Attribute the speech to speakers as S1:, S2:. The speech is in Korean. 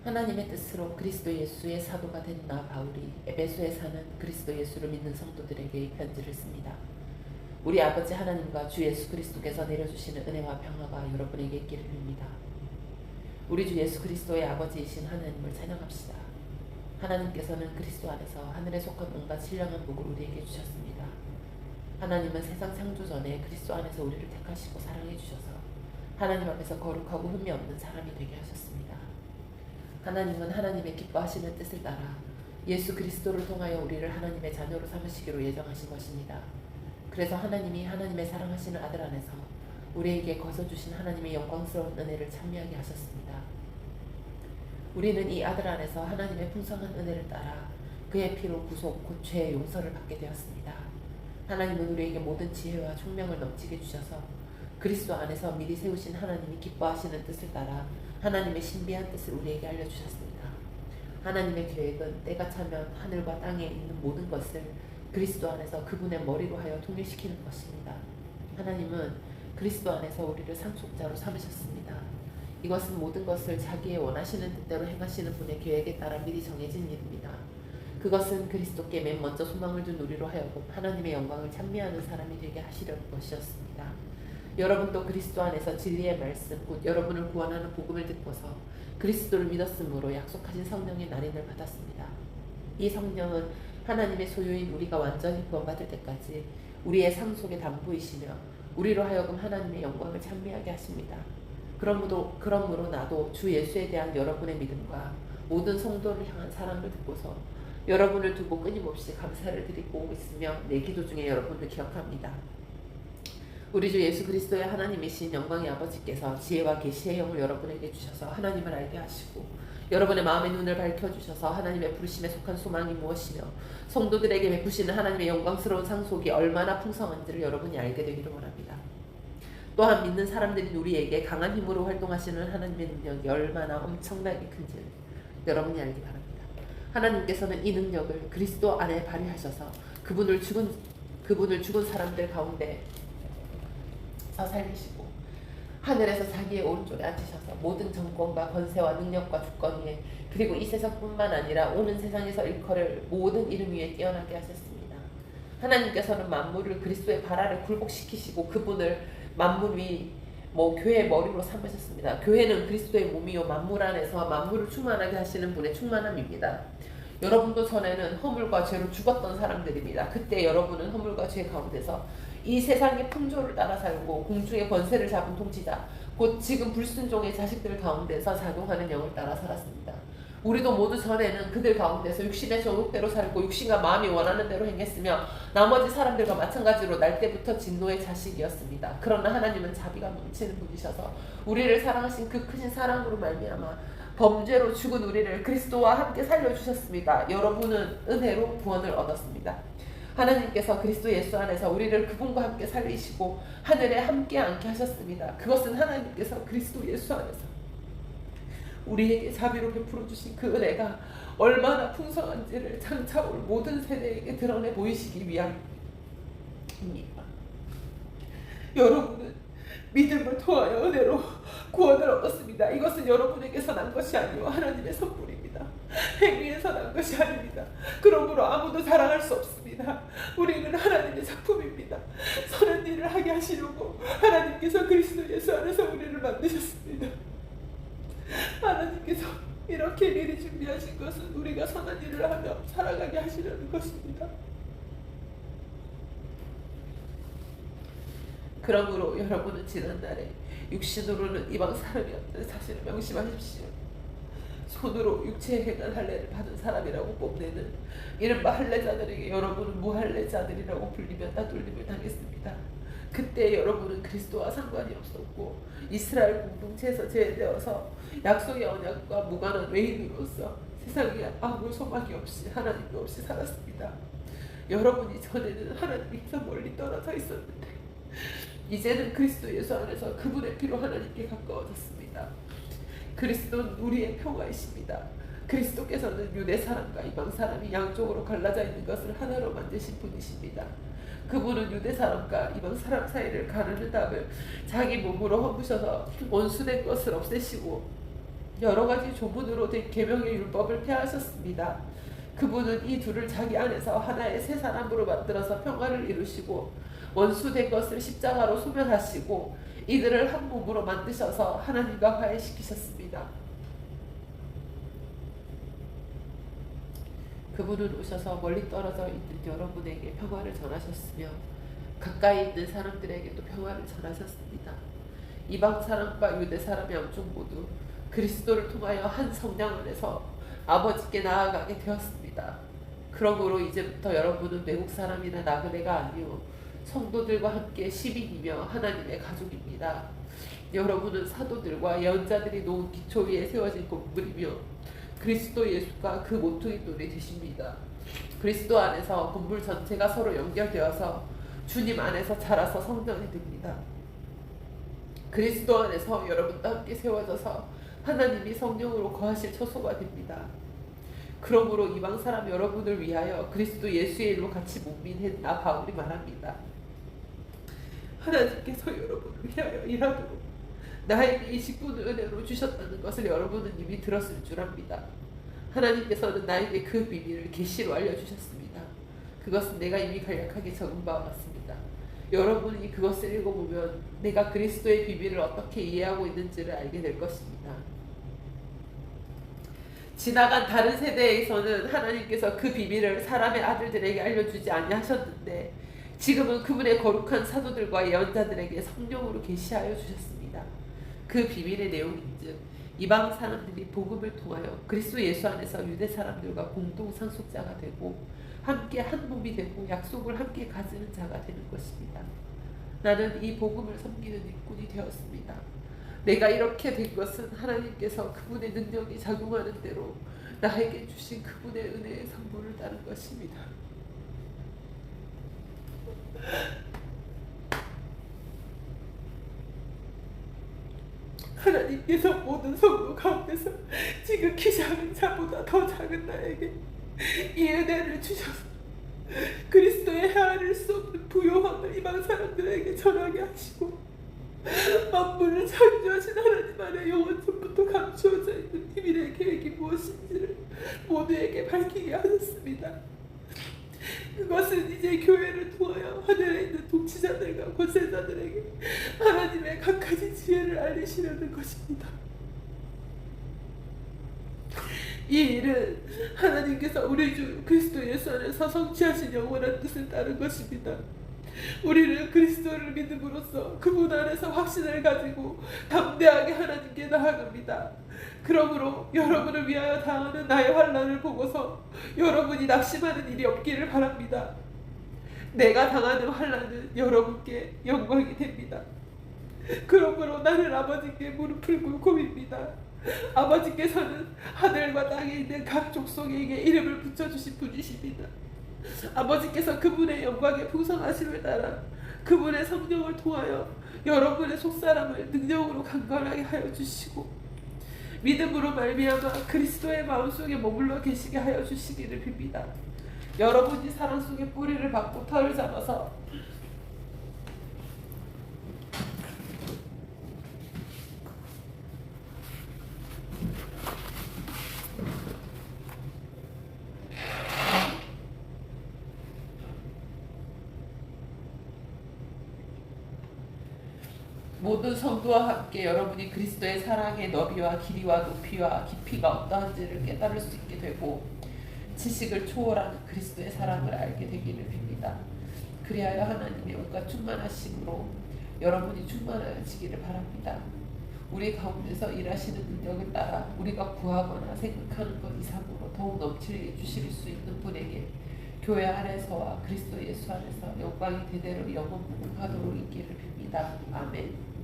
S1: 하나님의 뜻으로 그리스도 예수의 사도가 된 나 바울이 에베소에 사는 그리스도 예수를 믿는 성도들에게 이 편지를 씁니다. 우리 아버지 하나님과 주 예수 그리스도께서 내려주시는 은혜와 평화가 여러분에게 있기를 빕니다. 우리 주 예수 그리스도의 아버지이신 하나님을 찬양합시다. 하나님께서는 그리스도 안에서 하늘에 속한 온갖 신령한 복을 우리에게 주셨습니다. 하나님은 세상 창조 전에 그리스도 안에서 우리를 택하시고 사랑해 주셔서 하나님 앞에서 거룩하고 흠이 없는 사람이 되게 하셨습니다. 하나님은 하나님의 기뻐하시는 뜻을 따라 예수 그리스도를 통하여 우리를 하나님의 자녀로 삼으시기로 예정하신 것입니다. 그래서 하나님이 하나님의 사랑하시는 아들 안에서 우리에게 거저주신 하나님의 영광스러운 은혜를 찬미하게 하셨습니다. 우리는 이 아들 안에서 하나님의 풍성한 은혜를 따라 그의 피로 구속 곧 죄의 용서를 받게 되었습니다. 하나님은 우리에게 모든 지혜와 총명을 넘치게 주셔서 그리스도 안에서 미리 세우신 하나님이 기뻐하시는 뜻을 따라 하나님의 신비한 뜻을 우리에게 알려주셨습니다. 하나님의 계획은 때가 차면 하늘과 땅에 있는 모든 것을 그리스도 안에서 그분의 머리로 하여 통일시키는 것입니다. 하나님은 그리스도 안에서 우리를 상속자로 삼으셨습니다. 이것은 모든 것을 자기의 원하시는 뜻대로 행하시는 분의 계획에 따라 미리 정해진 일입니다. 그것은 그리스도께 맨 먼저 소망을 둔 우리로 하여금 하나님의 영광을 찬미하는 사람이 되게 하시려는 것이었습니다. 여러분도 그리스도 안에서 진리의 말씀 곧 여러분을 구원하는 복음을 듣고서 그리스도를 믿었으므로 약속하신 성령의 날인을 받았습니다. 이 성령은 하나님의 소유인 우리가 완전히 구원받을 때까지 우리의 상속의 담보이시며 우리로 하여금 하나님의 영광을 찬미하게 하십니다. 그러므로 나도 주 예수에 대한 여러분의 믿음과 모든 성도를 향한 사랑을 듣고서 여러분을 두고 끊임없이 감사를 드리고 있으며 내 기도 중에 여러분을 기억합니다. 우리 주 예수 그리스도의 하나님이신 영광의 아버지께서 지혜와 계시의 영을 여러분에게 주셔서 하나님을 알게 하시고 여러분의 마음의 눈을 밝혀주셔서 하나님의 부르심에 속한 소망이 무엇이며 성도들에게 베푸시는 하나님의 영광스러운 상속이 얼마나 풍성한지를 여러분이 알게 되기를 원합니다. 또한 믿는 사람들인 우리에게 강한 힘으로 활동하시는 하나님의 능력이 얼마나 엄청나게 큰지를 여러분이 알기 바랍니다. 하나님께서는 이 능력을 그리스도 안에 발휘하셔서 그분을 죽은 사람들 가운데 살리시고 하늘에서 자기의 오른쪽에 앉으셔서 모든 정권과 권세와 능력과 주권 위에 그리고 이 세상뿐만 아니라 오는 세상에서 일컬을 모든 이름 위에 뛰어나게 하셨습니다. 하나님께서는 만물을 그리스도의 발 아래 굴복시키시고 그분을 만물 위 교회의 머리로 삼으셨습니다. 교회는 그리스도의 몸이요 만물 안에서 만물을 충만하게 하시는 분의 충만함입니다. 여러분도 전에는 허물과 죄로 죽었던 사람들입니다. 그때 여러분은 허물과 죄 가운데서 이 세상의 풍조를 따라 살고 공중의 권세를 잡은 통치자 곧 지금 불순종의 자식들 가운데서 작용하는 영을 따라 살았습니다. 우리도 모두 전에는 그들 가운데서 육신의 정욕대로 살고 육신과 마음이 원하는 대로 행했으며 나머지 사람들과 마찬가지로 날 때부터 진노의 자식이었습니다. 그러나 하나님은 자비가 넘치는 분이셔서 우리를 사랑하신 그 크신 사랑으로 말미암아 범죄로 죽은 우리를 그리스도와 함께 살려주셨습니다. 여러분은 은혜로 구원을 얻었습니다. 하나님께서 그리스도 예수 안에서 우리를 그분과 함께 살리시고 하늘에 함께 앉게 하셨습니다. 그것은 하나님께서 그리스도 예수 안에서 우리에게 자비로 베풀어 주신 그 은혜가 얼마나 풍성한지를 장차 올 모든 세대에게 드러내 보이시기 위함입니다. 여러분은 믿음을 통하여 은혜로 구원을 얻었습니다. 이것은 여러분에게서 난 것이 아니요 하나님의 선물입니다. 행위에서 난 것이 아닙니다. 그러므로 아무도 자랑할 수 없습니다. 우리는 하나님의 작품입니다. 선한 일을 하게 하시려고 하나님께서 그리스도 예수 안에서 우리를 만드셨습니다. 하나님께서 이렇게 미리 준비하신 것은 우리가 선한 일을 하며 살아가게 하시려는 것입니다. 그러므로 여러분은 지난날에 육신으로는 이방 사람이었던 사실을 명심하십시오. 손으로 육체에 행한 할례를 받은 사람이라고 뽐내는 이른바 할례자들에게 여러분은 무할례자들이라고 불리며 따돌림을 당했습니다. 그때 여러분은 그리스도와 상관이 없었고 이스라엘 공동체에서 제외되어서 약속의 언약과 무관한 외인으로서 세상에 아무 소망이 없이 하나님도 없이 살았습니다. 여러분이 전에는 하나님께서 멀리 떨어져 있었는데 이제는 그리스도 예수 안에서 그분의 피로 하나님께 가까워졌습니다. 그리스도는 우리의 평화이십니다. 그리스도께서는 유대 사람과 이방 사람이 양쪽으로 갈라져 있는 것을 하나로 만드신 분이십니다. 그분은 유대 사람과 이방 사람 사이를 가르는 담을 자기 몸으로 허무셔서 원수된 것을 없애시고 여러 가지 조문으로 된 계명의 율법을 폐하셨습니다. 그분은 이 둘을 자기 안에서 하나의 새 사람으로 만들어서 평화를 이루시고 원수된 것을 십자가로 소멸하시고 이들을 한 몸으로 만드셔서 하나님과 화해시키셨습니다. 그분은 오셔서 멀리 떨어져 있는 여러분에게 평화를 전하셨으며 가까이 있는 사람들에게도 평화를 전하셨습니다. 이방 사람과 유대 사람 양쪽 모두 그리스도를 통하여 한 성령 안에서 아버지께 나아가게 되었습니다. 그러므로 이제부터 여러분은 외국 사람이나 나그네가 아니요 성도들과 함께 시민이며 하나님의 가족입니다. 여러분은 사도들과 예언자들이 놓은 기초 위에 세워진 건물이며 그리스도 예수가 그 모퉁이돌이 되십니다. 그리스도 안에서 건물 전체가 서로 연결되어서 주님 안에서 자라서 성장이 됩니다. 그리스도 안에서 여러분과 함께 세워져서 하나님이 성령으로 거하실 처소가 됩니다. 그러므로 이방 사람 여러분을 위하여 그리스도 예수의 일로 같이 몸민한 나 바울이 말합니다. 하나님께서 여러분을 위하여 일하도록 나에게 이 직분을 은혜로 주셨다는 것을 여러분은 이미 들었을 줄 압니다. 하나님께서는 나에게 그 비밀을 계시로 알려주셨습니다. 그것은 내가 이미 간략하게 적은 바와 같습니다. 여러분이 그것을 읽어보면 내가 그리스도의 비밀을 어떻게 이해하고 있는지를 알게 될 것입니다. 지나간 다른 세대에서는 하나님께서 그 비밀을 사람의 아들들에게 알려주지 아니하셨는데 지금은 그분의 거룩한 사도들과 예언자들에게 성령으로 계시하여 주셨습니다. 그 비밀의 내용인즉 이방 사람들이 복음을 통하여 그리스도 예수 안에서 유대 사람들과 공동 상속자가 되고 함께 한 몸이 되고 약속을 함께 가지는 자가 되는 것입니다. 나는 이 복음을 섬기는 일꾼이 되었습니다. 내가 이렇게 된 것은 하나님께서 그분의 능력이 작용하는 대로 나에게 주신 그분의 은혜의 선물을 따른 것입니다. 하나님께서 모든 성도 가운데서 지극히 작은 자보다 더 작은 나에게 이 은혜를 주셔서 그리스도의 헤아릴 수 없는 부요함을 이방 사람들에게 전하게 하시고 만물을 창조하신 하나님 안에 영원전부터 감추어져 있는 비밀의 계획이 무엇인지를 모두에게 밝히게 하셨습니다. 그것은 이제 교회를 통하여 하늘에 있는 통치자들과 권세자들에게 하나님의 각가지 지혜를 알리시려는 것입니다. 이 일은 하나님께서 우리 주 그리스도 예수 안에서 성취하신 영원한 뜻을 따른 것입니다. 우리는 그리스도를 믿음으로써 그분 안에서 확신을 가지고 담대하게 하나님께 나아갑니다. 그러므로 여러분을 위하여 당하는 나의 환난을 보고서 여러분이 낙심하는 일이 없기를 바랍니다. 내가 당하는 환난은 여러분께 영광이 됩니다. 그러므로 나는 아버지께 무릎을 꿇고 빕니다. 아버지께서는 하늘과 땅에 있는 각 족속에게 이름을 붙여주신 분이십니다. 아버지께서 그분의 영광의 풍성하심을 따라 그분의 성령을 통하여 여러분의 속사람을 능력으로 강건하게 하여 주시고 믿음으로 말미암아 그리스도의 마음속에 머물러 계시게 하여 주시기를 빕니다. 여러분이 사랑 속에 뿌리를 박고 털을 잡아서 모든 성도와 함께 여러분이 그리스도의 사랑의 너비와 길이와 높이와 깊이가 어떠한지를 깨달을 수 있게 되고 지식을 초월하는 그리스도의 사랑을 알게 되기를 빕니다. 그리하여 하나님의 온갖 충만하심으로 여러분이 충만하시기를 바랍니다. 우리 가운데서 일하시는 능력을 따라 우리가 구하거나 생각하는 것 이상으로 더욱 넘치게 주실 수 있는 분에게 교회 안에서와 그리스도 예수 안에서 영광이 대대로 영원무궁하도록 있기를 빕니다. 아멘.